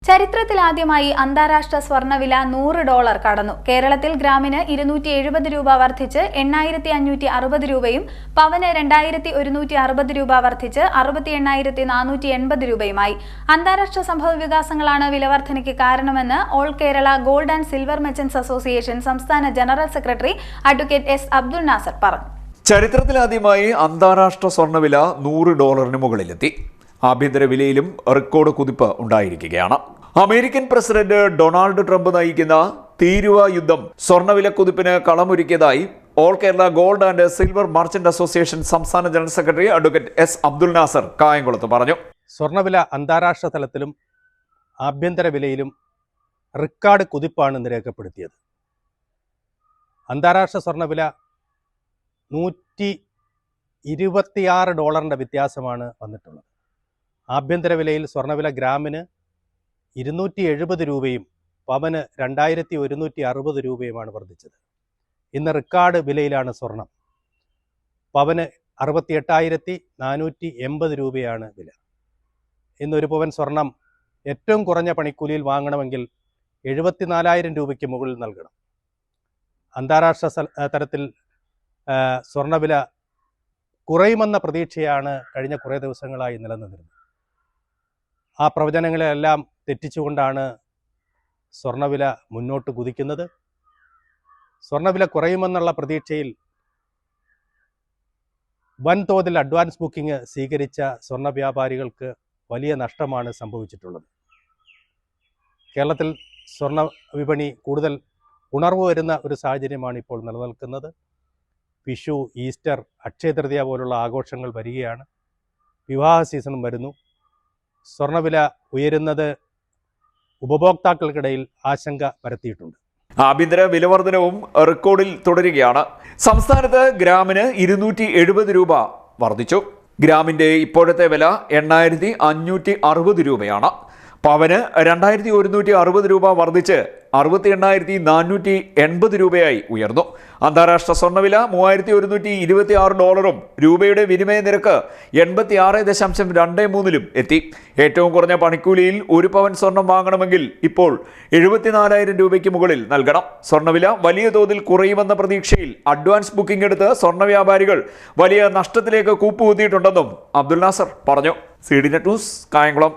ചരിത്രത്തിലാദ്യമായി അന്താരാഷ്ട്ര സ്വർണ്ണവില $100 കടന്നു. കേരളത്തിൽ ഗ്രാമിന് 270 രൂപ വർദ്ധിച്ച് 8560 രൂപയും പവന് 2160 രൂപ വർദ്ധിച്ച് 68480 രൂപയുമായി. അന്താരാഷ്ട്ര സംഭവ വികാസങ്ങളാണ് വിലവർദ്ധനയ്ക്ക് കാരണമെന്ന് all Kerala gold and silver merchants association സംസ്ഥാന general secretary advocate S Abdul Nasar പറഞ്ഞു. ചരിത്രത്തിലാദ്യമായി അന്താരാഷ്ട്ര സ്വർണ്ണവില $100 മുകളിലെത്തി. ആഭ്യന്തര വിലയിലും റെക്കോർഡ് കുതിപ്പ് ഉണ്ടായിരിക്കുകയാണ്. അമേരിക്കൻ പ്രസിഡന്റ് ഡൊണാൾഡ് ട്രംപ് നയിക്കുന്ന തീരുവ യുദ്ധം സ്വർണ്ണവില കുതിപ്പിന് കളമൊരുക്കിയതായി all Kerala gold and silver merchant association സംസ്ഥാന general secretary advocate S Abdul Nasar കായംകുളത്ത് പറഞ്ഞു. സ്വർണ്ണവില അന്താരാഷ്ട്ര തലത്തിലും ആഭ്യന്തര വിലയിലും റെക്കോർഡ് കുതിപ്പാണ് ഇന്ന് രേഖപ്പെടുത്തിയത്. അന്താരാഷ്ട്ര സ്വർണ്ണവില $126 വ്യത്യാസമാണ് വന്നിട്ടുള്ളത്. ആഭ്യന്തര വിലയിൽ സ്വർണ്ണവില ഗ്രാമിന് 270 രൂപയും പവന് 2160 രൂപയുമാണ് വർദ്ധിച്ചത്. ഇന്ന് റെക്കോർഡ് വിലയിലാണ് സ്വർണം. പവന് 68,480 രൂപയാണ് വില. ഇന്ന് ഒരു പവൻ സ്വർണം ഏറ്റവും കുറഞ്ഞ പണിക്കൂലിയിൽ വാങ്ങണമെങ്കിൽ 74,000 രൂപയ്ക്ക് മുകളിൽ നൽകണം. അന്താരാഷ്ട്ര തലത്തിൽ സ്വർണ്ണവില കുറയുമെന്ന പ്രതീക്ഷയാണ് കഴിഞ്ഞ കുറേ ദിവസങ്ങളായി നിലനിന്നിരുന്നത്. ആ പ്രവചനങ്ങളെല്ലാം തെറ്റിച്ചുകൊണ്ടാണ് സ്വർണ്ണവില മുന്നോട്ട് കുതിക്കുന്നത്. സ്വർണ്ണവില കുറയുമെന്നുള്ള പ്രതീക്ഷയിൽ വൻതോതിൽ അഡ്വാൻസ് ബുക്കിംഗ് സ്വീകരിച്ച സ്വർണ്ണ വ്യാപാരികൾക്ക് വലിയ നഷ്ടമാണ് സംഭവിച്ചിട്ടുള്ളത്. കേരളത്തിൽ സ്വർണ്ണ വിപണി കൂടുതൽ ഉണർവ് വരുന്ന ഒരു സാഹചര്യമാണ് ഇപ്പോൾ നിലനിൽക്കുന്നത്. വിഷു, ഈസ്റ്റർ, അക്ഷയ തൃതീയ പോലുള്ള ആഘോഷങ്ങൾ വരികയാണ്. വിവാഹ സീസണും വരുന്നു. സ്വർണ്ണവില ഉയരുന്നത് ഉപഭോക്താക്കൾക്കിടയിൽ ആശങ്ക പരത്തിയിട്ടുണ്ട്. ആഭ്യന്തര വിലവർധനവും റെക്കോർഡിൽ തുടരുകയാണ്. സംസ്ഥാനത്ത് ഗ്രാമിന് 270 രൂപ വർദ്ധിച്ചു. ഗ്രാമിന്റെ ഇപ്പോഴത്തെ വില 8560 രൂപയാണ്. പവന് 2160 രൂപ വർദ്ധിച്ച് 68,480 രൂപയായി ഉയർന്നു. അന്താരാഷ്ട്ര സ്വർണ്ണവില $3126 രൂപയുടെ വിനിമയ നിരക്ക് 86.23 എത്തി. ഏറ്റവും കുറഞ്ഞ പണിക്കൂലിയിൽ ഒരു പവൻ സ്വർണം വാങ്ങണമെങ്കിൽ ഇപ്പോൾ 74,000 രൂപയ്ക്ക് മുകളിൽ നൽകണം. സ്വർണ്ണവില വലിയ തോതിൽ കുറയുമെന്ന പ്രതീക്ഷയിൽ അഡ്വാൻസ് ബുക്കിംഗ് എടുത്ത് സ്വർണ്ണ വ്യാപാരികൾ വലിയ നഷ്ടത്തിലേക്ക് കൂപ്പുകുത്തിയിട്ടുണ്ടെന്നും അബ്ദുൽ നാസർ പറഞ്ഞു. CDNet news, Kayamkulam.